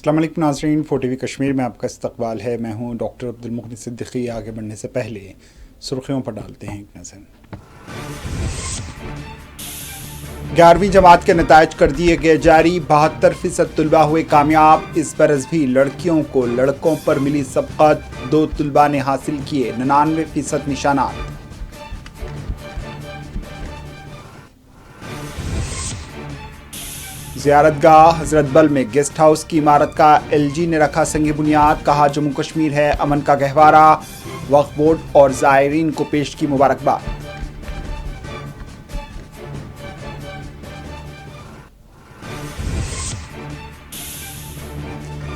अस्सलाम वालेकुम नाज़रीन, 4TV कश्मीर में आपका इस्तकबाल है। मैं हूं डॉक्टर अब्दुल मुग़नी सिद्दीकी। आगे बढ़ने से पहले सुर्खियों पर डालते हैं एक नज़र। 11वीं जमात के नताइज कर दिए गए जारी। 72% तलबा हुए कामयाब। इस बरस भी लड़कियों को लड़कों पर मिली सबकत। 2 तलबा ने हासिल किए 99% निशानात। ज़ियारतगाह हज़रत बल में गेस्ट हाउस की इमारत का LG ने रखा संग बुनियाद। कहा जम्मू कश्मीर है अमन का गहवारा। वक्फ बोर्ड और ज़ायरीन को पेश की मुबारकबाद।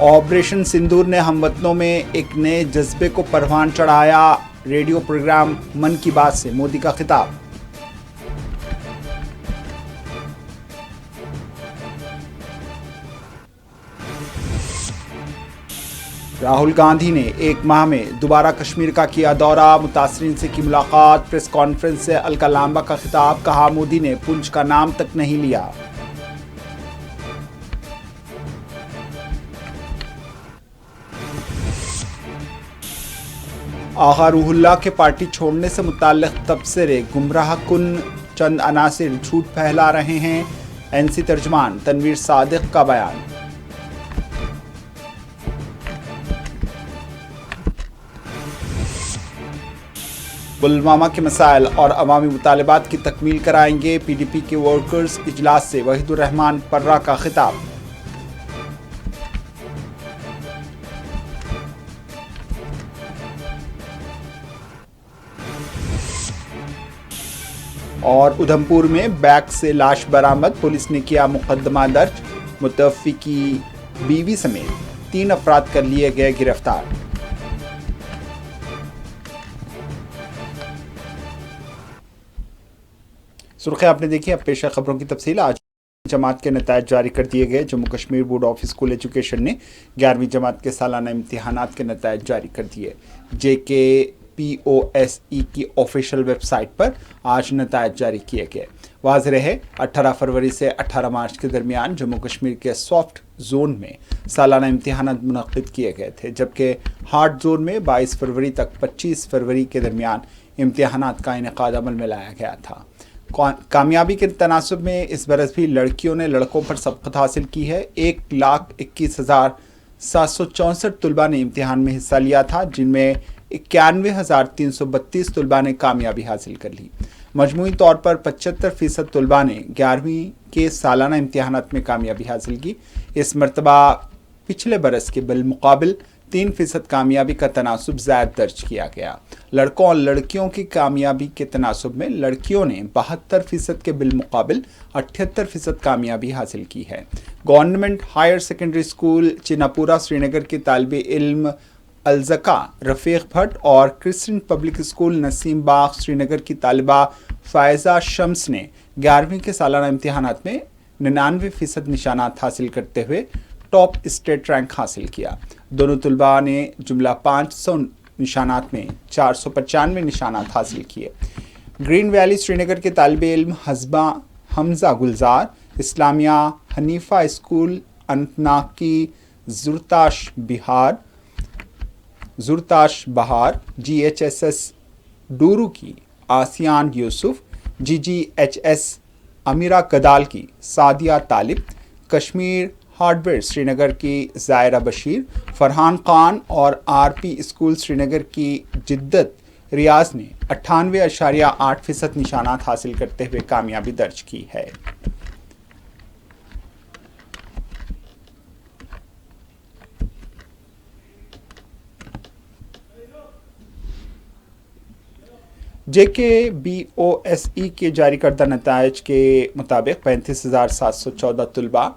ऑपरेशन सिंदूर ने हमवतनों में एक नए जज्बे को परवान चढ़ाया। रेडियो प्रोग्राम मन की बात से मोदी का खिताब। राहुल गांधी ने 1 माह में दोबारा कश्मीर का किया दौरा। मुतासरीन से की मुलाकात। प्रेस कॉन्फ्रेंस से अलका लांबा का खिताब। कहा मोदी ने पुंछ का नाम तक नहीं लिया। आगा रूहुल्लाह के पार्टी छोड़ने से मुताल्लिक तबसरे गुमराह कुन। चंद अनासिर झूठ फैला रहे हैं। NC तर्जमान तनवीर सादिक का बयान। पुलवामा के मसाइल और अवामी मुतालबात की तकमील कराएंगे। PDP के वर्कर्स इजलास से वहीदुर रहमान पर्रा का खिताब। और उधमपुर में बैग से लाश बरामद। पुलिस ने किया मुकदमा दर्ज। मुतवफ़ी की बीवी समेत 3 अफराद कर लिए गए गिरफ्तार। सुर्खियां आपने देखी। अब पेश है खबरों की तफसील। आज जमात के नताइज जारी कर दिए गए। Jammu Kashmir board of school education ने 11वीं जमात के सालाना इम्तिहानात के नताइज जारी कर दिए। JKPOSE की ऑफिशियल वेबसाइट पर आज नताइज जारी किए गए। वाज़ेह रहे 18 फरवरी से 18 मार्च के दरमियान जम्मू कश्मीर के सॉफ्ट जोन में सालाना इम्तिहानात मुनक़्क़िद किए गए थे, जबकि हार्ड जोन में 22 फरवरी तक 25 फरवरी के दरमियान इम्तिहानात का इनेकाद अमल में लाया गया था। कामयाबी के तनासुब में इस बरस भी लड़कियों ने लड़कों पर सबकत हासिल की है। 1,21,764 तलबा ने इम्तिहान में हिस्सा लिया था, जिनमें 91,332 तलबा ने कामयाबी हासिल कर ली। मजमूई तौर पर 75% तलबा ने 11वीं के सालाना इम्तिहानात में कामयाबी हासिल की। इस मरतबा पिछले बरस के बिलमुकाबिल 3% कामयाबी का तनासुब ज़्यादा दर्ज किया गया। लड़कों और लड़कियों की कामयाबी के तनासुब में लड़कियों ने 72% के बिलमुकाबिल 78% कामयाबी हासिल की है। Government higher secondary school Chinapura Srinagar के तालिब इल्म अलज़का रफ़ीक भट्ट और Christian public school Naseem Bagh Srinagar की तालिबा फ़ायज़ा शम्स ने 11वीं के सालाना इम्तिहानात में 99% निशानात हासिल करते हुए टॉप स्टेट रैंक हासिल किया। दोनों तलबा ने जुमला 500 निशानात में 495 निशानात हासिल किए। ग्रीन वैली श्रीनगर के तालिब इल्म हमज़ा गुलजार इस्लामिया हनीफा स्कूल अनंतनाग की जुरताश बहार, GHSS डूरू की आसियान यूसुफ, GGHS अमीरा कदाल की सादिया तालिब, कश्मीर हार्डवेयर श्रीनगर की ज़ायरा बशीर, फरहान खान और RP स्कूल श्रीनगर की जिद्दत रियाज ने 98.8% निशानात हासिल करते हुए कामयाबी दर्ज की है। JKBOSE के जारी करदा नताइज के मुताबिक 35,714 तलबा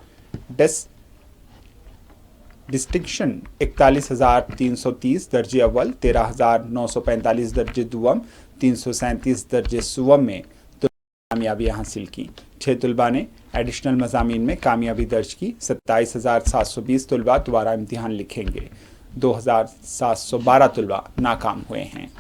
डिस्टिंक्शन 41,330 दर्जे अव्वल, 13,945 दर्जे दुवम, 337 दर्जे सुवम में कामयाबियाँ हासिल की। 6 तलबा ने एडिशनल मज़ामीन में कामयाबी दर्ज की। 27,720 तलबा दोबारा इम्तिहान लिखेंगे। 2,712 तलबा नाकाम हुए हैं।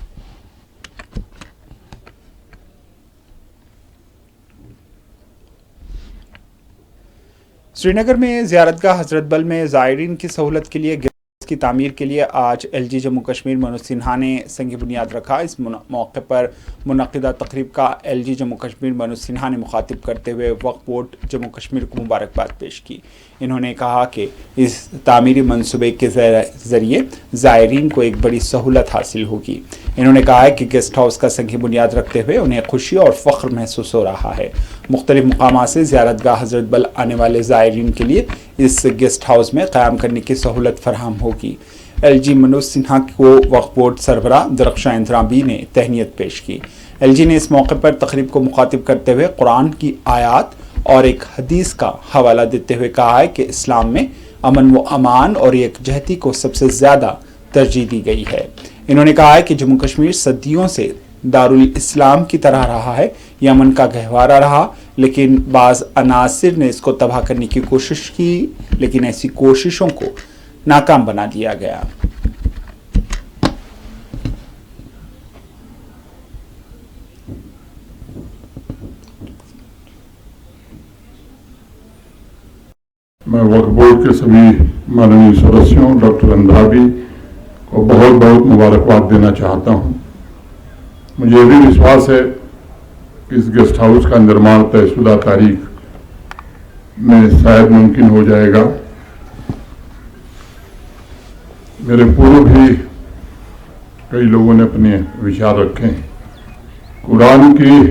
श्रीनगर में ज़ियारतगाह हज़रत बल में ज़ायरीन की सहूलत के लिए की तामीर के लिए आज LG जम्मू कश्मीर मनोज सिन्हा ने संग बुनियाद रखा। इस मौके पर मुनक़िदा तकरीब का LG जम्मू कश्मीर मनोज सिन्हा ने मुखातिब करते हुए वक्फ बोर्ड जम्मू कश्मीर को मुबारकबाद पेश की। इन्होंने कहा कि इस तामीरी मनसूबे के ज़रिए ज़ायरीन को एक बड़ी सहूलत हासिल होगी। इन्होंने कहा है कि गेस्ट हाउस का संग बुनियाद रखते हुए उन्हें खुशी और फ़ख्र महसूस हो रहा है। मुख्तलिफ मकामात से ज़ियारतगाह हज़रत बल आने वाले ज़ायरीन के लिए इस गेस्ट हाउस में क़याम करने की सहूलत फराहम होगी। LG मनोज सिन्हा को वक्फ बोर्ड सरबराह दरख्शां इंतराबी ने तहनीत पेश की। LG ने इस मौके पर तकरीब को मुखातिब करते हुए कुरान की आयात और एक हदीस का हवाला देते हुए कहा है कि इस्लाम में अमन व अमान और यकजहती को सबसे ज़्यादा तरजीह दी गई है। इन्होंने कहा है कि जम्मू कश्मीर सदियों से दारुल इस्लाम की तरह रहा है, यमन का गहवारा रहा, लेकिन बाज़ अनासिर ने इसको तबाह करने की कोशिश की, लेकिन ऐसी कोशिशों को नाकाम बना दिया गया। मैं वक्फ बोर्ड के सभी माननीय सदस्यों डॉक्टर अंधाबी को बहुत बहुत मुबारकबाद देना चाहता हूं। मुझे भी विश्वास है कि इस गेस्ट हाउस का निर्माण तयशुदा तारीख में शायद मुमकिन हो जाएगा। मेरे पूर्व भी कई लोगों ने अपने विचार रखे हैं। कुरान की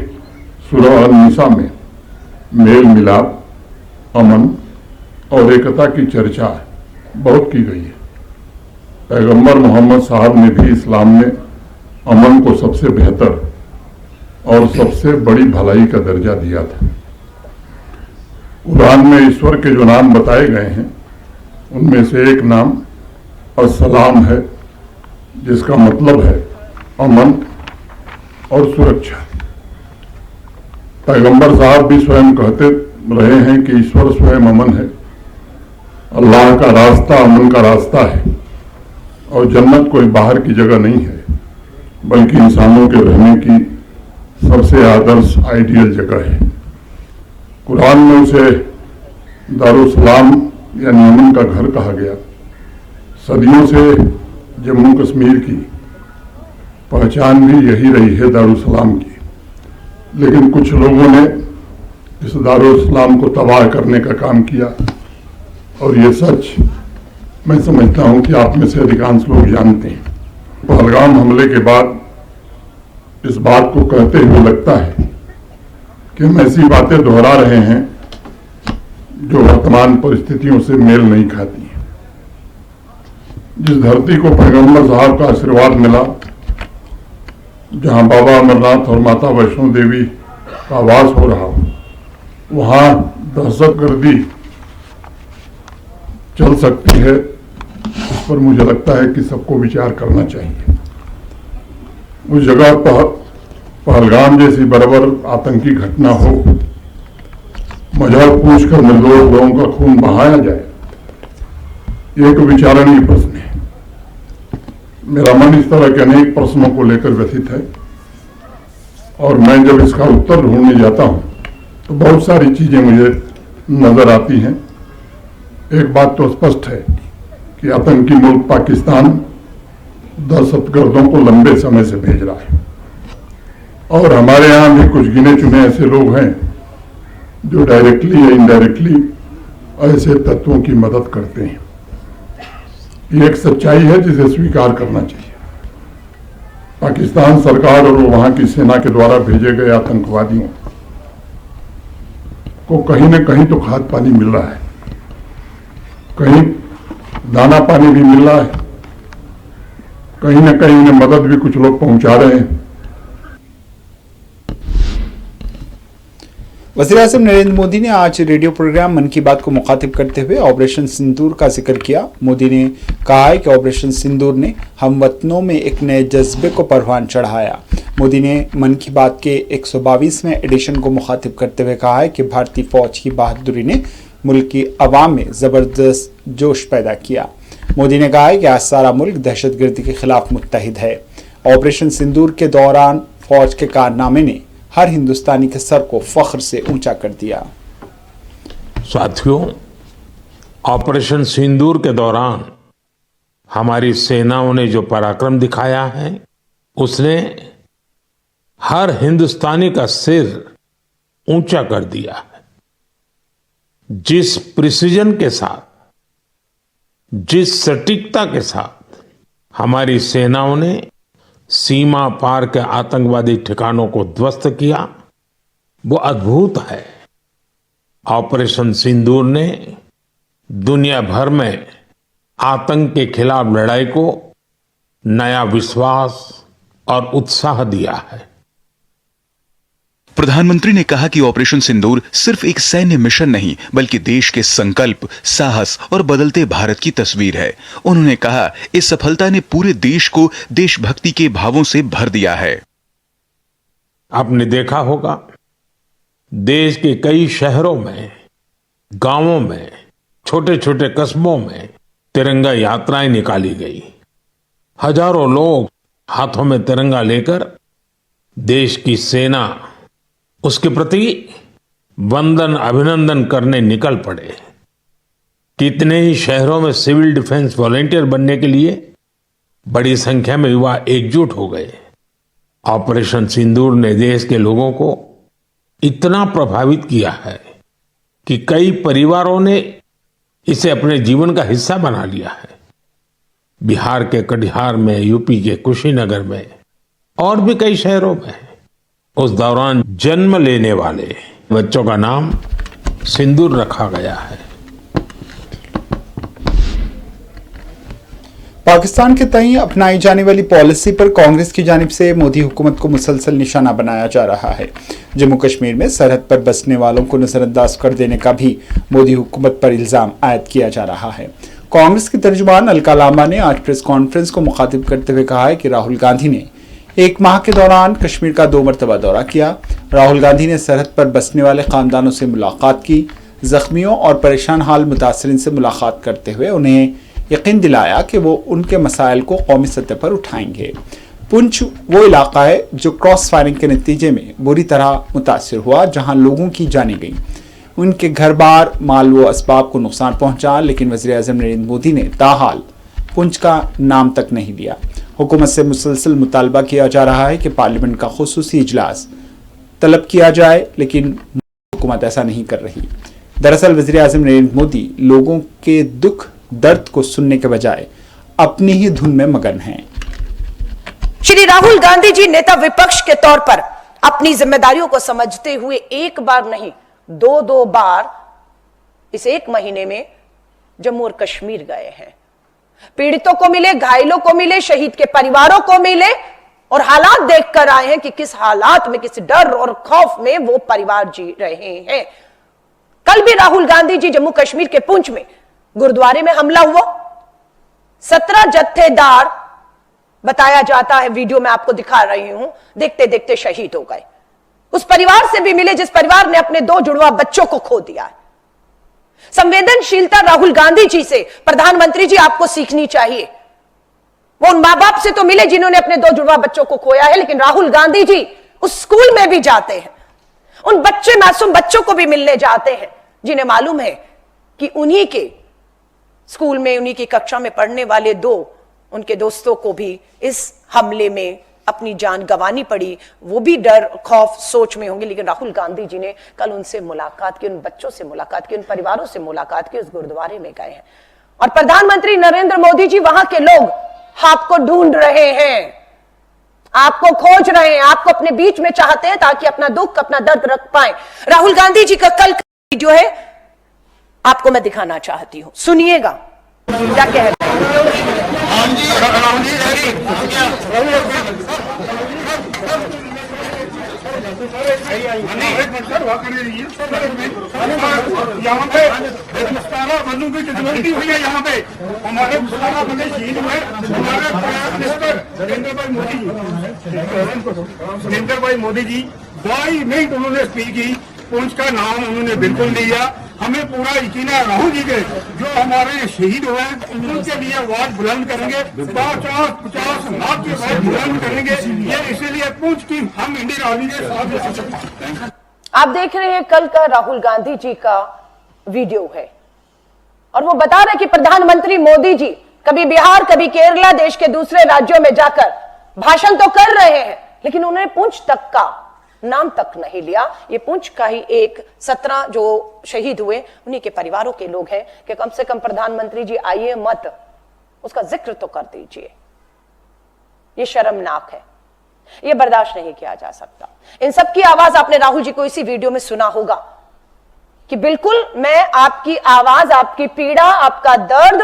सूरह अन-निसा में मेल मिलाप, अमन और एकता की चर्चा बहुत की गई है। पैगंबर मोहम्मद साहब ने भी इस्लाम में अमन को सबसे बेहतर और सबसे बड़ी भलाई का दर्जा दिया था। कुरान में ईश्वर के जो नाम बताए गए हैं उनमें से एक नाम अस्सलाम है, जिसका मतलब है अमन और सुरक्षा। पैगंबर साहब भी स्वयं कहते रहे हैं कि ईश्वर स्वयं अमन है, अल्लाह का रास्ता अमन का रास्ता है और जन्नत कोई बाहर की जगह नहीं है, बल्कि इंसानों के रहने की सबसे आदर्श आइडियल जगह है। कुरान में उसे दारुस्सलाम यानी अमन का घर कहा गया। सदियों से जम्मू कश्मीर की पहचान भी यही रही है, दारुस्सलाम की। लेकिन कुछ लोगों ने इस दारुस्सलाम को तबाह करने का काम किया और ये सच मैं समझता हूं कि आप में से अधिकांश लोग जानते हैं। पहलगाम हमले के बाद इस बात को कहते हुए लगता है कि हम ऐसी बातें दोहरा रहे हैं जो वर्तमान परिस्थितियों से मेल नहीं खाती हैं। जिस धरती को पैगंबर साहब का आशीर्वाद मिला, जहां बाबा अमरनाथ और माता वैष्णो देवी का वास हो रहा हो, वहां दहशतगर्दी चल सकती है, इस पर मुझे लगता है कि सबको विचार करना चाहिए। उस जगह पर पहलगाम जैसी बराबर आतंकी घटना हो, मजहब पूछकर निर्दोष लोगों का खून बहाया जाए, एक विचारणीय प्रश्न है। मेरा मन इस तरह के अनेक प्रश्नों को लेकर व्यथित है और मैं जब इसका उत्तर ढूंढने जाता हूं तो बहुत सारी चीजें मुझे नजर आती हैं। एक बात तो स्पष्ट है कि आतंकी मुल्क पाकिस्तान दहशतगर्दों को लंबे समय से भेज रहा है और हमारे यहाँ भी कुछ गिने चुने ऐसे लोग हैं जो डायरेक्टली या इनडायरेक्टली ऐसे तत्वों की मदद करते हैं। ये एक सच्चाई है जिसे स्वीकार करना चाहिए। पाकिस्तान सरकार और वहां की सेना के द्वारा भेजे गए आतंकवादियों को कहीं न कहीं तो खाद पानी मिल रहा है, कहीं दाना पानी भी मिल रहा है, कहीं न कहीं उन्हें मदद भी कुछ लोग पहुंचा रहे हैं। वज़ीर-ए-आज़म नरेंद्र मोदी ने आज रेडियो प्रोग्राम मन की बात को मुखातिब करते हुए ऑपरेशन सिंदूर का जिक्र किया। मोदी ने कहा है कि ऑपरेशन सिंदूर ने हमवतनों में एक नए जज्बे को परवान चढ़ाया। मोदी ने मन की बात के 122वें एडिशन को मुखातिब करते हुए कहा है कि भारतीय फौज की बहादुरी ने मुल्क की आवाम में ज़बरदस्त जोश पैदा किया। मोदी ने कहा है कि आज सारा मुल्क दहशतगर्दी के खिलाफ मुत्तहिद है। ऑपरेशन सिंदूर के दौरान फौज के कारनामे ने हर हिंदुस्तानी के सर को फख्र से ऊंचा कर दिया। साथियों, ऑपरेशन सिंदूर के दौरान हमारी सेनाओं ने जो पराक्रम दिखाया है, उसने हर हिंदुस्तानी का सिर ऊंचा कर दिया है। जिस प्रिसीजन के साथ, जिस सटीकता के साथ हमारी सेनाओं ने सीमा पार के आतंकवादी ठिकानों को ध्वस्त किया, वो अद्भुत है। ऑपरेशन सिंदूर ने दुनिया भर में आतंक के खिलाफ लड़ाई को नया विश्वास और उत्साह दिया है। प्रधानमंत्री ने कहा कि ऑपरेशन सिंदूर सिर्फ एक सैन्य मिशन नहीं, बल्कि देश के संकल्प, साहस और बदलते भारत की तस्वीर है। उन्होंने कहा, इस सफलता ने पूरे देश को देशभक्ति के भावों से भर दिया है। आपने देखा होगा, देश के कई शहरों में, गांवों में, छोटे छोटे कस्बों में तिरंगा यात्राएं निकाली गई। हजारों लोग हाथों में तिरंगा लेकर देश की सेना, उसके प्रति वंदन अभिनंदन करने निकल पड़े। कितने ही शहरों में सिविल डिफेंस वॉलेंटियर बनने के लिए बड़ी संख्या में युवा एकजुट हो गए। ऑपरेशन सिंदूर ने देश के लोगों को इतना प्रभावित किया है कि कई परिवारों ने इसे अपने जीवन का हिस्सा बना लिया है। बिहार के कटिहार में, यूपी के कुशीनगर में और भी कई शहरों में उस दौरान जन्म लेने वाले बच्चों का नाम सिंदूर रखा गया है। पाकिस्तान के तई अपनाई जाने वाली पॉलिसी पर कांग्रेस की जानिब से मोदी हुकूमत को मुसलसल निशाना बनाया जा रहा है। जम्मू कश्मीर में सरहद पर बसने वालों को नजरअंदाज कर देने का भी मोदी हुकूमत पर इल्जाम आयद किया जा रहा है। कांग्रेस के तर्जुमान अलका लांबा ने आज प्रेस कॉन्फ्रेंस को मुखातिब करते हुए कहा है कि राहुल गांधी ने एक माह के दौरान कश्मीर का 2 मरतबा दौरा किया। राहुल गांधी ने सरहद पर बसने वाले खानदानों से मुलाकात की, जख्मियों और परेशान हाल मुतासरीन से मुलाकात करते हुए उन्हें यकीन दिलाया कि वो उनके मसाइल को कौमी सतह पर उठाएंगे। पुंछ वो इलाका है जो क्रॉस फायरिंग के नतीजे में बुरी तरह मुतासर हुआ, जहां लोगों की जानें गई, उनके घर बार, माल व असबाब को नुकसान पहुंचा, लेकिन वज़ीर-ए-आज़म नरेंद्र मोदी ने ताहाल पुंछ का नाम तक नहीं लिया। हुकूमत से मुसलसल मुतालबा किया जा रहा है कि पार्लियामेंट का खुसूसी इजलास तलब किया जाए, लेकिन हुकूमत ऐसा नहीं कर रही। दरअसल वज़ीर-ए-आज़म नरेंद्र मोदी लोगों के दुख दर्द को सुनने के बजाय अपनी ही धुन में मगन हैं। श्री राहुल गांधी जी नेता विपक्ष के तौर पर अपनी जिम्मेदारियों को समझते हुए एक बार नहीं, 2 बार इस 1 महीने में जम्मू और कश्मीर गए हैं। पीड़ितों को मिले, घायलों को मिले, शहीद के परिवारों को मिले और हालात देखकर आए हैं कि किस हालात में, किस डर और खौफ में वो परिवार जी रहे हैं। कल भी राहुल गांधी जी जम्मू कश्मीर के पुंछ में गुरुद्वारे में हमला हुआ। 17 जत्थेदार बताया जाता है, वीडियो में आपको दिखा रही हूं, देखते देखते शहीद हो गए। उस परिवार से भी मिले जिस परिवार ने अपने 2 जुड़वा बच्चों को खो दिया है। संवेदनशीलता राहुल गांधी जी से प्रधानमंत्री जी आपको सीखनी चाहिए। वो उन मां बाप से तो मिले जिन्होंने अपने 2 जुड़वा बच्चों को खोया है, लेकिन राहुल गांधी जी उस स्कूल में भी जाते हैं, उन बच्चे, मासूम बच्चों को भी मिलने जाते हैं जिन्हें मालूम है कि उन्हीं के स्कूल में, उन्हीं की कक्षा में पढ़ने वाले 2 उनके दोस्तों को भी इस हमले में अपनी जान गंवानी पड़ी। वो भी डर, खौफ, सोच में होंगे, लेकिन राहुल गांधी जी ने कल उनसे मुलाकात की, उन बच्चों से मुलाकात की, उन परिवारों से मुलाकात की, उस गुरुद्वारे में गए हैं। और प्रधानमंत्री नरेंद्र मोदी जी, वहां के लोग आपको ढूंढ रहे हैं, आपको खोज रहे हैं, आपको अपने बीच में चाहते हैं ताकि अपना दुख, अपना दर्द रख पाए। राहुल गांधी जी का कल का वीडियो है, आपको मैं दिखाना चाहती हूं, सुनिएगा क्या कह रहे हैं। यहाँ पे बंदूक की कैजुअलिटी हुई है। यहाँ पे हमारे बंदे शहीद हुए। हमारे प्राइम मिनिस्टर नरेंद्र भाई मोदी जी 22 मिनट उन्होंने स्पीच की। पुंछ का नाम उन्होंने बिल्कुल नहीं लिया। हमें पूरा यकीन है राहुल जी के जो हमारे शहीद हुए उनके लिए आवाज बुलंद करेंगे, 50 लाख की आवाज बुलंद करेंगे। ये इसीलिए पुंछ की हम इंडियन आर्मी के साथ। आप देख रहे हैं कल का राहुल गांधी जी का वीडियो है। और वो बता रहे कि प्रधानमंत्री मोदी जी कभी बिहार, कभी केरला, देश के दूसरे राज्यों में जाकर भाषण तो कर रहे हैं, लेकिन उन्होंने पुंछ तक का नाम तक नहीं लिया। ये पुंछ का ही एक 17 जो शहीद हुए उन्हीं के परिवारों के लोग हैं कि कम से कम प्रधानमंत्री जी आइए मत, उसका जिक्र तो कर दीजिए। ये शर्मनाक है, ये बर्दाश्त नहीं किया जा सकता। इन सब की आवाज आपने राहुल जी को इसी वीडियो में सुना होगा कि बिल्कुल मैं आपकी आवाज, आपकी पीड़ा, आपका दर्द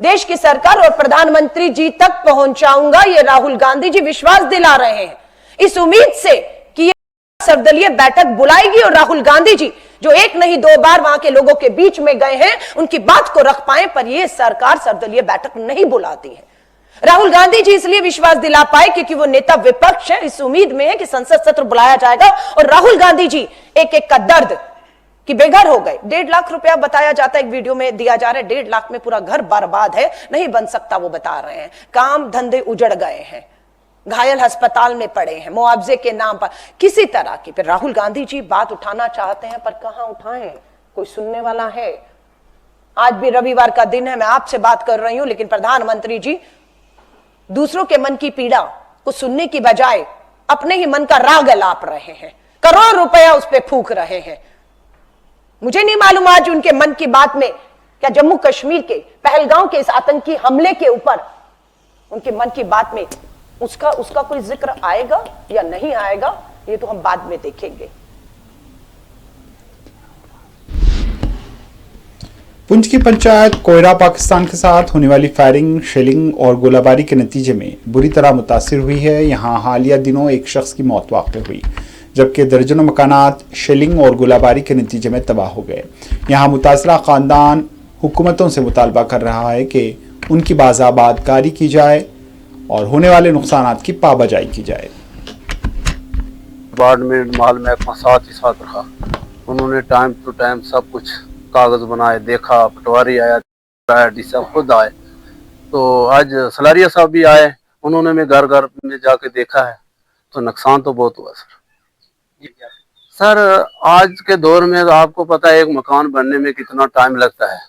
देश की सरकार और प्रधानमंत्री जी तक पहुंचाऊंगा। ये राहुल गांधी जी विश्वास दिला रहे हैं इस उम्मीद से कि ये सर्वदलीय बैठक बुलाएगी और राहुल गांधी जी जो एक नहीं 2 बार वहां के लोगों के बीच में गए हैं उनकी बात को रख पाए, पर यह सरकार सर्वदलीय बैठक नहीं बुलाती है। राहुल गांधी जी इसलिए विश्वास दिला पाए क्योंकि वो नेता विपक्ष है, इस उम्मीद में है कि संसद सत्र बुलाया जाएगा और राहुल गांधी जी एक एक का दर्द कि बेघर हो गए। 1.5 लाख रुपया बताया जाता है, एक वीडियो में दिया जा रहा है 1.5 लाख में पूरा घर बर्बाद है, नहीं बन सकता वो बता रहे हैं। काम धंधे उजड़ गए हैं, घायल अस्पताल में पड़े हैं मुआवजे के नाम पर किसी तरह की। फिर राहुल गांधी जी बात उठाना चाहते हैं पर कहां उठाएं, कोई सुनने वाला है? आज भी रविवार का दिन है, मैं आपसे बात कर रही हूं, लेकिन प्रधानमंत्री जी दूसरों के मन की पीड़ा को सुनने की बजाय अपने ही मन का राग अलाप रहे हैं, करोड़ रुपया उस पर फूक रहे हैं। मुझे नहीं मालूम आज उनके मन की बात में क्या जम्मू कश्मीर के पहलगांव के इस आतंकी हमले के ऊपर उनके मन की बात में उसका कोई जिक्र आएगा या नहीं आएगा, ये तो हम बाद में देखेंगे। पुंछ की पंचायत कोयरा पाकिस्तान के साथ होने वाली फायरिंग, शेलिंग और गोलाबारी के नतीजे में बुरी तरह मुतासिर हुई है। यहां हालिया दिनों एक शख्स की मौत वाक़ हुई, जबकि दर्जनों मकानात शेलिंग और गोलाबारी के नतीजे में तबाह हो गए। यहाँ मुतासरा ख़ानदान हुकूमतों से मुतालबा कर रहा है कि उनकी बाज़ाबादकारी की जाए और होने वाले नुकसानात की पाबजाई की जाए। डिपार्टमेंट माल महकमा साथ ही साथ रहा, उन्होंने टाइम टू टाइम सब कुछ कागज़ बनाए, देखा, पटवारी आया, डी साहब खुद आए, तो आज सलारिया साहब भी आए, उन्होंने मैं घर घर में जाके देखा है, तो नुकसान तो बहुत हुआ सर। आज के दौर में आपको पता है एक मकान बनने में कितना टाइम लगता है,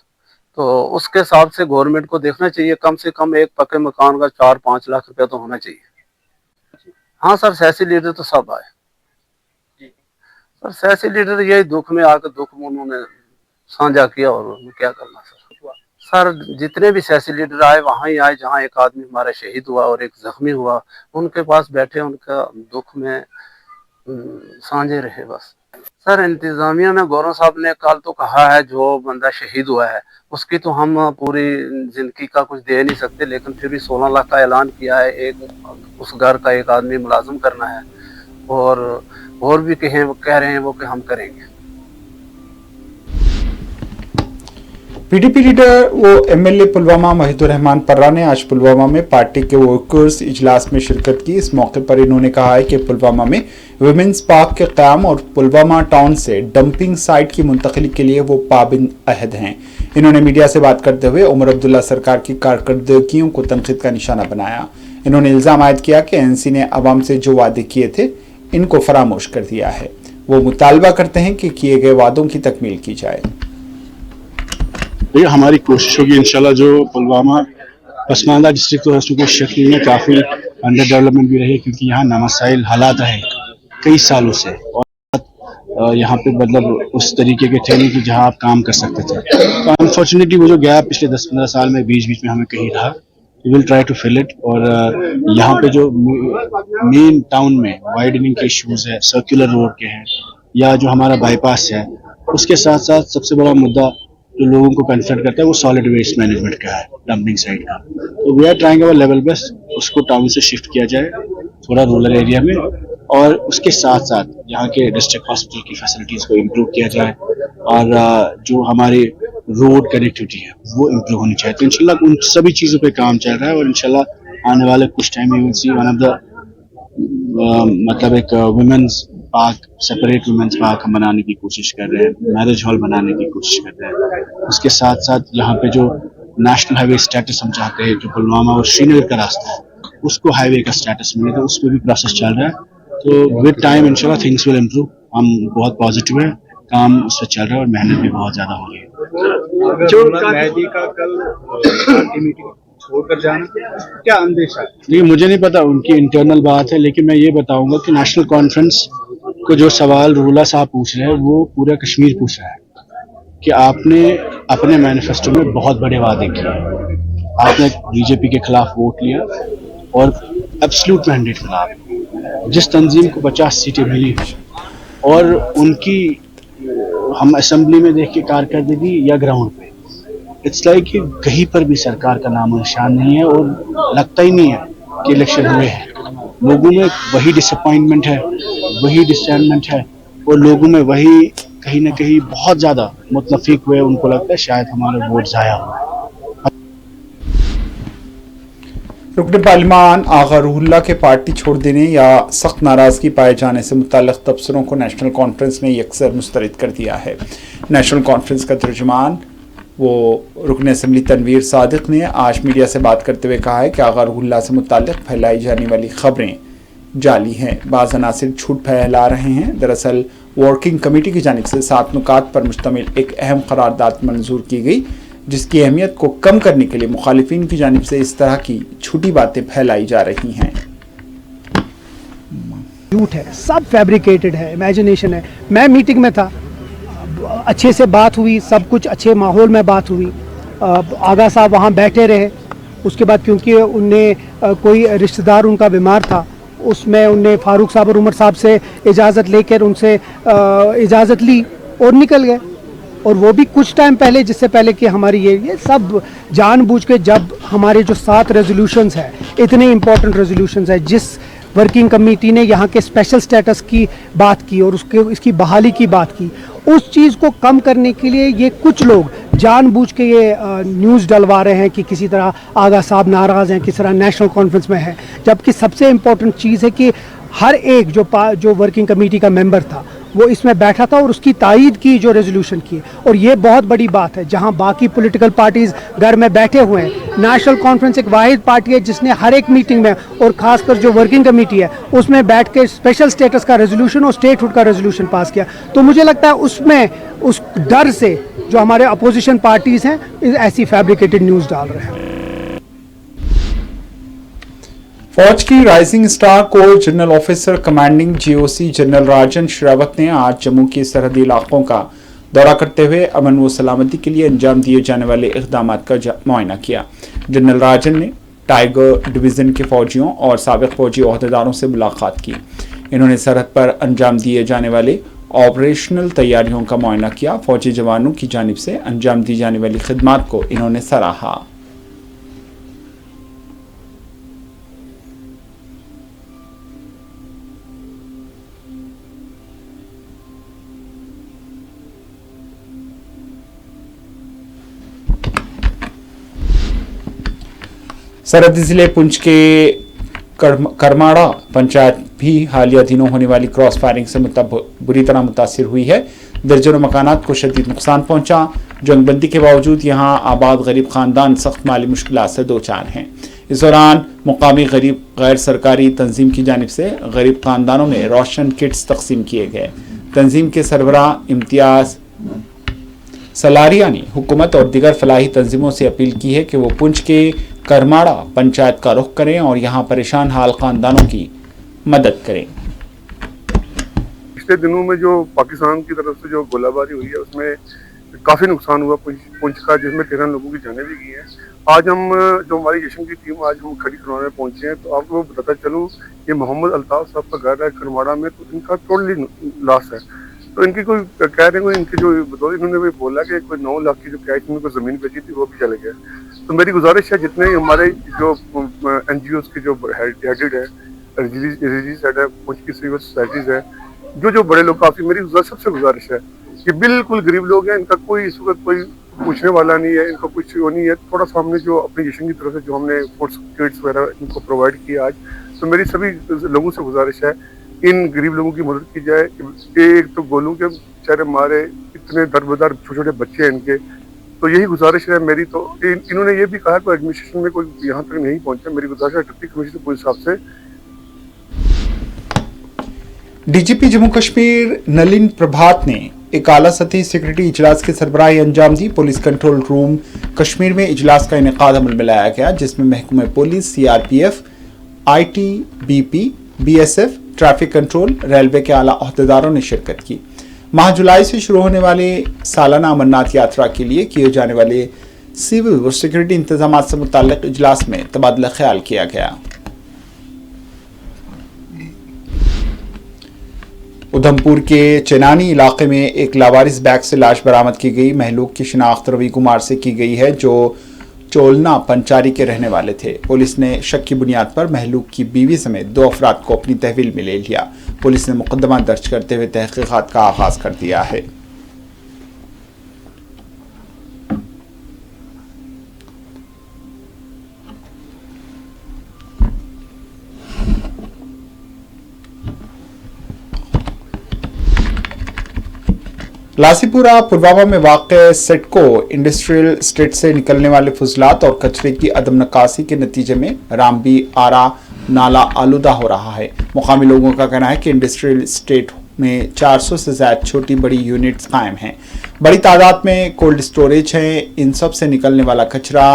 तो उसके हिसाब से गवर्नमेंट को देखना चाहिए, कम से कम एक पक्के मकान का 4-5 लाख रुपया तो होना चाहिए। हाँ सर, सियासी लीडर तो सब आए सर, सियासी लीडर यही दुख में आकर दुख में उन्होंने साझा किया और क्या करना सर। जितने भी सियासी लीडर आए वहाँ ही आए जहाँ एक आदमी हमारा शहीद हुआ और एक जख्मी हुआ, उनके पास बैठे, उनका दुख में साझे रहे बस। सर इंतजामिया में गौरव साहब ने कल तो कहा है जो बंदा शहीद हुआ है उसकी तो हम पूरी जिंदगी का कुछ दे नहीं सकते, लेकिन फिर भी 16 लाख का ऐलान किया है। एक उस घर का एक आदमी मुलाजिम करना है और भी कह रहे हैं वो कि हम करेंगे। पीडीपी लीडर वो एमएलए पुलवामा वहीदुर रहमान पर्रा ने आज पुलवामा में पार्टी के वर्कर्स इजलास में शिरकत की। इस मौके पर इन्होंने कहा है कि पुलवामा में वुमेन्स पार्क के क़याम और पुलवामा टाउन से डंपिंग साइट की मुंतकिली के लिए वो पाबंद अहद हैं। इन्होंने मीडिया से बात करते हुए उमर अब्दुल्ला सरकार की कारकर्दगियों को तनकीद का निशाना बनाया। इन्होंने इल्ज़ाम आयद किया कि एनसी ने अवाम से जो वादे किए थे इनको फरामोश कर दिया है। वो मुतालबा करते हैं कि किए गए वादों की तकमील की जाए। ये हमारी कोशिश होगी इंशाल्लाह। जो पुलवामा पसमानदा डिस्ट्रिक्ट तो उसमें कोई शक नहीं है, काफ़ी अंडर डेवलपमेंट भी रही क्योंकि यहाँ नामसाइल हालात रहे कई सालों से और यहाँ पे मतलब उस तरीके के थे नहीं कि जहाँ आप काम कर सकते थे। तो अनफॉर्चुनेटली वो जो गैप पिछले 10-15 साल में बीच में हमें कहीं रहा, we will try to fill it. और यहाँ पे जो मेन टाउन में वाइडनिंग के इश्यूज है, सर्कुलर रोड के हैं या जो हमारा बाईपास है, उसके साथ साथ सबसे बड़ा मुद्दा जो लोगों को कन्फ्रंट करता है वो सॉलिड वेस्ट मैनेजमेंट का है, डंपिंग साइट का। तो we are trying our level best, उसको टाउन से शिफ्ट किया जाए थोड़ा रूरल एरिया में, और उसके साथ साथ यहाँ के डिस्ट्रिक्ट हॉस्पिटल की फैसिलिटीज़ को इम्प्रूव किया जाए और जो हमारे रोड कनेक्टिविटी है वो इम्प्रूव होनी चाहिए। तो इंशाल्लाह उन सभी चीज़ों पे काम चल रहा है और इंशाल्लाह आने वाले कुछ टाइम में you will see one of the मतलब एक women's park, separate women's park हम बनाने की कोशिश कर रहे हैं, मैरिज हॉल बनाने की कोशिश कर रहे हैं। उसके साथ साथ यहाँ पे जो नेशनल हाईवे स्टेटस हम चाहते हैं, जो पुलवामा और श्रीनगर का रास्ता है उसको हाईवे का स्टेटस मिले, तो उस पर भी प्रोसेस चल रहा है। तो विद टाइम इंशाल्लाह थिंग्स विल इम्प्रूव। हम बहुत पॉजिटिव हैं, काम उससे चल रहा है और मेहनत भी बहुत ज़्यादा हो रही है। जो मेहदी का कल पार्टी मीटिंग छोड़कर जाना, क्या अंदेशा है? देखिए, मुझे नहीं पता, उनकी इंटरनल बात है, लेकिन मैं ये बताऊंगा कि नेशनल कॉन्फ्रेंस को जो सवाल रूला साहब पूछ रहे हैं वो पूरा कश्मीर पूछ रहा है कि आपने अपने मैनिफेस्टो में बहुत बड़े वादे किए, आपने बीजेपी के खिलाफ वोट लिया और एब्सोल्यूट मैंडेट मिला आपको, जिस तंजीम को 50 सीटें मिली और उनकी हम असेंबली में देख के कारकर्दगी या ग्राउंड पे, इट्स लाइक कि कहीं पर भी सरकार का नामो निशान नहीं है और लगता ही नहीं है कि इलेक्शन हुए हैं। लोगों में वही डिसअपॉइंटमेंट है, वही डिसअपॉइंटमेंट है और लोगों में वही कहीं ना कहीं बहुत ज़्यादा मुतफिक हुए, उनको लगता है शायद हमारे वोट ज़ाया हुआ। रुकन पार्लिमान आगा रूहुल्लाह के पार्टी छोड़ देने या सख्त नाराजगी पाए जाने से मुताल्लिक़ तबसरों को नेशनल कॉन्फ्रेंस ने यकसर मुस्तरद कर दिया है। नेशनल कॉन्फ्रेंस का तर्जुमान वो रुकन असम्बली तनवीर सादिक ने आज मीडिया से बात करते हुए कहा है कि आगा रूहुल्लाह से मुताल्लिक़ फैलाई जाने वाली खबरें जाली हैं, बाज़ अनासिर झूठ फैला रहे हैं। दरअसल वर्किंग कमेटी की जानिब से 7 नुकात पर मुश्तमिल एक अहम करारदाद मंजूर की गई, जिसकी अहमियत को कम करने के लिए मुखालिफिन की जानिब से इस तरह की झूठी बातें फैलाई जा रही हैं। झूठ है, सब फैब्रिकेटेड है, इमेजिनेशन है। मैं मीटिंग में था, अच्छे से बात हुई, सब कुछ अच्छे माहौल में बात हुई। आगा साहब वहाँ बैठे रहे। उसके बाद क्योंकि उनने कोई रिश्तेदार उनका बीमार था, उसमें उनने फारूक साहब और उमर साहब से इजाज़त लेकर उनसे इजाज़त ली और निकल गए। और वो भी कुछ टाइम पहले, जिससे पहले कि हमारी ये सब जानबूझ के, जब हमारे जो 7 रेजोल्यूशंस हैं, इतने इम्पोर्टेंट रेजोल्यूशंस हैं, जिस वर्किंग कमेटी ने यहाँ के स्पेशल स्टेटस की बात की और इसकी बहाली की बात की, उस चीज़ को कम करने के लिए ये कुछ लोग जानबूझ के ये न्यूज़ डलवा रहे हैं कि किसी तरह आगा साहब नाराज़ हैं, किस तरह नेशनल कॉन्फ्रेंस में है। जबकि सबसे इम्पोर्टेंट चीज़ है कि हर एक जो वर्किंग कमेटी का मेंबर था वो इसमें बैठा था और उसकी तायीद की जो रेजोल्यूशन की। और ये बहुत बड़ी बात है, जहां बाकी पॉलिटिकल पार्टीज़ घर में बैठे हुए हैं, नेशनल कॉन्फ्रेंस एक वाहिद पार्टी है जिसने हर एक मीटिंग में, और ख़ासकर जो वर्किंग कमेटी है उसमें बैठ के स्पेशल स्टेटस का रेजोल्यूशन और स्टेटहुड का रेजोल्यूशन पास किया। तो मुझे लगता है उसमें उस डर से जो हमारे अपोजिशन पार्टीज़ हैं ऐसी फैब्रिकेटेड न्यूज़ डाल रहे हैं। फौज की rising star corps general officer commanding GOC general Rajan Sherawat ने आज जम्मू के सरहदी इलाकों का दौरा करते हुए अमन व सलामती के लिए अंजाम दिए जाने वाले इक़दाम का मुआयना किया। जनरल राजन ने टाइगर डिवीज़न के फौजियों और साबिक़ फौजी ओहदेदारों से मुलाकात की। इन्होंने सरहद पर अंजाम दिए जाने वाले ऑपरेशनल तैयारियों का मुआयना किया। फौजी जवानों की जानिब से अंजाम दी जाने वाली खिदमत को इन्होंने सराहा। सरहदी जिले पुंछ के करमाड़ा पंचायत भी हालिया दिनों होने वाली क्रॉस फायरिंग से बुरी तरह मुतासिर हुई है। दर्जनों मकानात को शदीद नुकसान पहुंचा। जंगबंदी के बावजूद यहां आबाद गरीब खानदान सख्त माली मुश्किलात से दो चार हैं। इस दौरान मुकामी गैर सरकारी तंजीम की जानिब से गरीब खानदानों में रोशन किट्स तकसीम किए गए। तंजीम के सरबराह इम्तियाज सलारिया ने हुकूमत और दीगर फलाही तंजीमों से अपील की है कि वो पुंछ के करमाड़ा पंचायत का रुख करें और यहाँ परेशान हाल खानदानों की मदद करें। पिछले दिनों में जो पाकिस्तान की तरफ से जो गोलाबारी हुई है उसमें काफ़ी नुकसान हुआ पुंछ का, जिसमें 13 लोगों की जानें भी गई हैं। आज हम जो हमारी जश्न की टीम आज हम खड़ी करवाने पहुंचे हैं, तो आपको बताता चलूँ ये मोहम्मद अल्ताफ साहब का घर है करमाड़ा में, तो इनका टोटली लॉस है। तो इनकी कोई कह रहे हैं, इनकी जो बतौर इन्होंने भी बोला कि कोई 9 लाख की जो कैश में कोई ज़मीन बेची थी वो भी चले गए। तो मेरी गुजारिश है जितने हमारे जो NGOs के जो हेडेड है, रिलीज हेड है, पुंछ की सिविल सोसाइटीज़ है, जो बड़े लोग, काफ़ी मेरी सबसे गुजारिश है कि बिल्कुल गरीब लोग हैं, इनका कोई इस वक्त कोई पूछने वाला नहीं है, इनका कुछ वो नहीं है। थोड़ा सा हमने जो अपनी जश्न की तरफ से जो हमने फूड किट्स वगैरह इनको प्रोवाइड किया आज, तो मेरी सभी लोगों से गुजारिश है इन गरीब लोगों की मदद की जाए। एक तो गोलू के बेचारे मारे इतने दरबदर छोटे छोटे बच्चे हैं इनके, तो यही गुजारिश है मेरी। तो इन्होंने ये भी कहा कि एडमिनिस्ट्रेशन में कोई यहाँ तक नहीं पहुंचा। मेरी गुजारिश है डिप्टी कमिश्नर पुलिस साहब से। डीजीपी जम्मू कश्मीर नलिन प्रभात ने एक आला सतही सिक्योरिटी इजलास की सरबराही अंजाम दी। पुलिस कंट्रोल रूम कश्मीर में इजलास का इनेकाद अमल में लाया गया, जिसमें महकमे police, CRPF, ITBP, BSF, traffic control, railway के आला अहदेदारों ने शिरकत की। माह जुलाई से शुरू होने वाले सालाना अमरनाथ यात्रा के लिए किए जाने वाले सिविल और सिक्योरिटी इंतजाम से मुताल्लिक इजलास में तबादला ख्याल किया गया। उधमपुर के चेनानी इलाके में एक लावारिस बैग से लाश बरामद की गई। महलूक की शिनाख्त रवि कुमार से की गई है, जो चोलना पंचारी के रहने वाले थे। पुलिस ने शक की बुनियाद पर महलूक की बीवी समेत 2 अफराद को अपनी तहवील में ले लिया। पुलिस ने मुकदमा दर्ज करते हुए तहकीकात का आगाज कर दिया है। लासीपुरा पुलवामा में वाक़ सेटको इंडस्ट्रियल स्टेट से निकलने वाले फजलात और कचरे की अदम नकासी के नतीजे में रामबी आरा नाला आलूदा हो रहा है। मुकामी लोगों का कहना है कि इंडस्ट्रियल स्टेट में 400 से ज़्यादा छोटी बड़ी यूनिट्स कायम हैं। बड़ी तादाद में कोल्ड स्टोरेज हैं। इन सब से निकलने वाला कचरा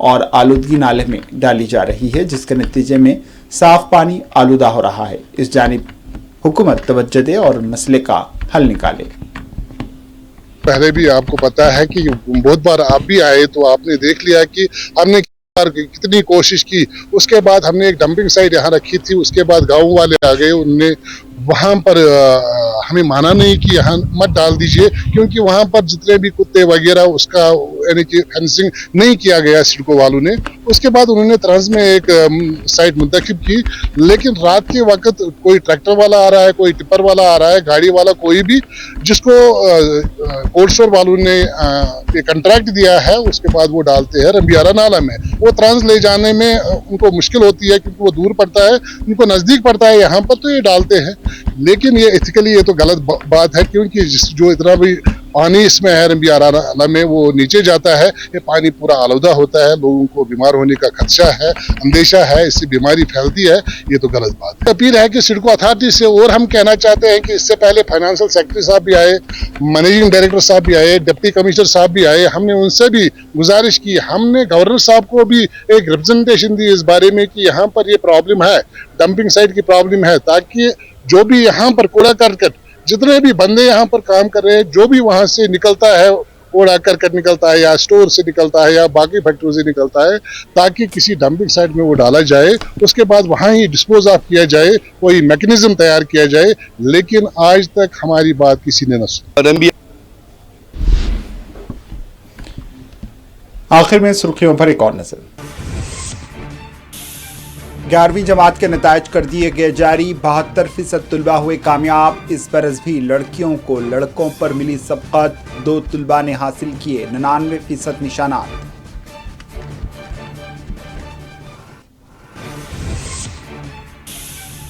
और आलूदगी नाले में डाली जा रही है, जिसके नतीजे में साफ पानी आलूदा हो रहा है। इस जानिब हुकूमत तवज्जो दे और मसले का हल निकाले। पहले भी आपको पता है कि बहुत बार आप भी आए तो आपने देख लिया कि हमने कितनी कोशिश की। उसके बाद हमने एक डंपिंग साइट यहाँ रखी थी, उसके बाद गांव वाले आ गए, उनने वहाँ पर हमें माना नहीं कि यहाँ मत डाल दीजिए, क्योंकि वहाँ पर जितने भी कुत्ते वगैरह उसका यानी कि फेंसिंग नहीं किया गया सिडको वालों ने। उसके बाद उन्होंने तर्ज में एक साइट मुंतखब की, लेकिन रात के वक्त कोई ट्रैक्टर वाला आ रहा है, कोई टिपर वाला आ रहा है, गाड़ी वाला कोई भी, जिसको कोल्ड स्टोर वालों ने कंट्रैक्ट दिया है, उसके बाद वो डालते हैं रंबियारा नाला में। वो ट्रांस ले जाने में उनको मुश्किल होती है, क्योंकि वो दूर पड़ता है, उनको नज़दीक पड़ता है यहाँ पर, तो ये डालते हैं। लेकिन ये एथिकली ये तो गलत बात है, क्योंकि जो इतना भी पानी इसमें है रंबियारा नाला में वो नीचे जाता है, ये पानी पूरा आलूदा होता है, लोगों को बीमार होने का खदशा है, अंदेशा है, इससे बीमारी फैलती है। ये तो गलत बात है। अपील है कि सिडको अथॉरिटी से, और हम कहना चाहते हैं कि इससे पहले फाइनेंशियल सेक्रेटरी साहब भी आए, मैनेजिंग डायरेक्टर साहब भी आए, डिप्टी कमिश्नर साहब भी आए, हमने उनसे भी गुजारिश की, हमने गवर्नर साहब को भी एक रिप्रेजेंटेशन दी इस बारे में कि यहाँ पर ये प्रॉब्लम है, डंपिंग साइट की प्रॉब्लम है, ताकि जो भी यहाँ पर कूड़ा करकट, जितने भी बंदे यहाँ पर काम कर रहे हैं, जो भी वहाँ से निकलता है, कूड़ा करकट निकलता है या स्टोर से निकलता है या बाकी फैक्ट्री से निकलता है, ताकि किसी डंपिंग साइट में वो डाला जाए, उसके बाद वहाँ ही डिस्पोज ऑफ किया जाए, कोई मैकेनिज्म तैयार किया जाए। लेकिन आज तक हमारी बात किसी ने न सुनी। आखिर में सुर्खियों पर एक और नजर। 11वीं जमात के नतायज कर दिए गए जारी, 72% तुलबा हुए कामयाब। इस बरस भी लड़कियों को लड़कों पर मिली सबकत, 2 तुलबा ने हासिल किए 99% निशानात।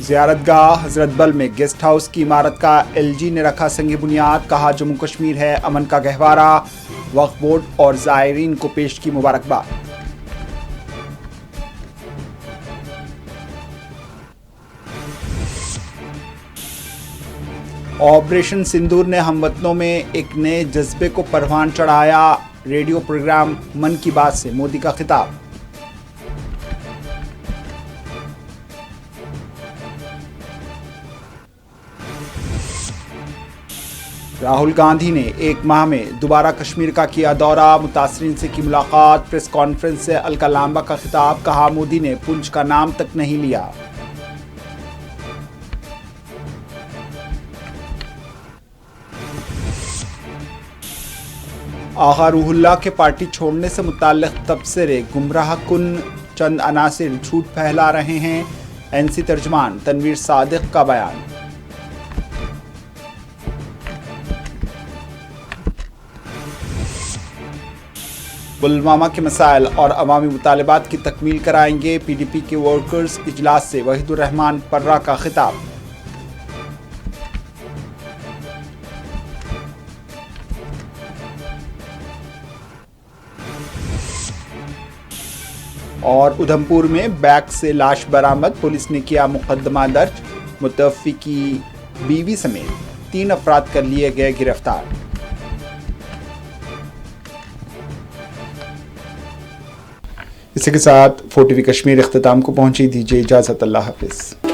ज़ियारतगाह हजरत बल में गेस्ट हाउस की इमारत का LG ने रखा संग बुनियाद। कहा जम्मू कश्मीर है अमन का गहवारा। वक्फ बोर्ड और ज़ायरीन को पेश की मुबारकबाद। ऑपरेशन सिंदूर ने हमवतनों में एक नए जज्बे को परवान चढ़ाया। रेडियो प्रोग्राम मन की बात से मोदी का खिताब। राहुल गांधी ने 1 माह में दोबारा कश्मीर का किया दौरा। मुतासरीन से की मुलाकात। प्रेस कॉन्फ्रेंस से अलका लांबा का खिताब। कहा मोदी ने पुंछ का नाम तक नहीं लिया। आगा रूहुल्लाह के पार्टी छोड़ने से मुताल्लिक तबसरे गुमराह कुन, चंद अनासिर झूठ फैला रहे हैं। NC तर्जमान तनवीर सादिक का बयान। पुलवामा के मसाइल और अवामी मुतालबात की तकमील कराएंगे। PDP के वर्कर्स इजलास से वहीदुर रहमान पर्रा का खिताब। और उधमपुर में बैग से लाश बरामद। पुलिस ने किया मुकदमा दर्ज। मुतवफ़्फ़ी की बीवी समेत 3 अफराद कर लिए गए गिरफ्तार। इसी के साथ 4 TV कश्मीर इख्तिताम को पहुंची। दीजिए इजाजत। अल्लाह हाफिज।